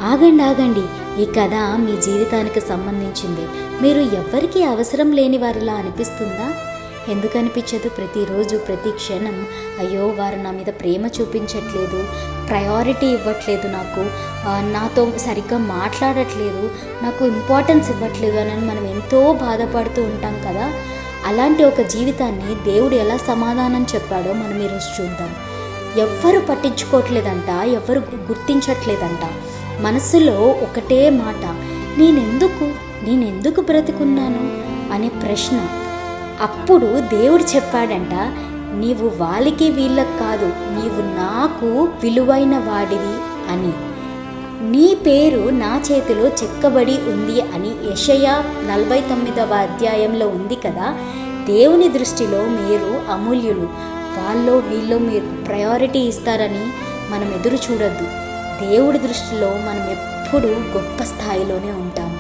ఆగండి ఆగండి, ఈ కథ మీ జీవితానికి సంబంధించింది. మీరు ఎవ్వరికీ అవసరం లేని వారిలా అనిపిస్తుందా? ఎందుకు అనిపించదు? ప్రతిరోజు ప్రతి క్షణం అయ్యో వారు నా మీద ప్రేమ చూపించట్లేదు, ప్రయారిటీ ఇవ్వట్లేదు, నాతో సరిగ్గా మాట్లాడట్లేదు, నాకు ఇంపార్టెన్స్ ఇవ్వట్లేదు అని మనం ఎంతో బాధపడుతూ ఉంటాం కదా. అలాంటి ఒక జీవితాన్ని దేవుడు ఎలా సమాధానం చెప్పాడో మనం ఈరోజు చూద్దాం. ఎవ్వరు పట్టించుకోవట్లేదంట, ఎవ్వరు గుర్తించట్లేదంట. మనసులో ఒకటే మాట, నేనెందుకు బ్రతికున్నాను అనే ప్రశ్న. అప్పుడు దేవుడు చెప్పాడంట, నీవు వాళ్ళకి వీళ్ళకి కాదు, నీవు నాకు విలువైన వాడివి అని. నీ పేరు నా చేతిలో చెక్కబడి ఉంది అని యెషయా 49వ అధ్యాయంలో ఉంది కదా. దేవుని దృష్టిలో మీరు అమూల్యులు, వాళ్ళో వీళ్ళో మీరు ప్రయారిటీ ఇస్తారని మనం ఎదురు చూడొద్దు. దేవుడి దృష్టిలో మనం ఎప్పుడూ గొప్ప స్థాయిలోనే ఉంటాము.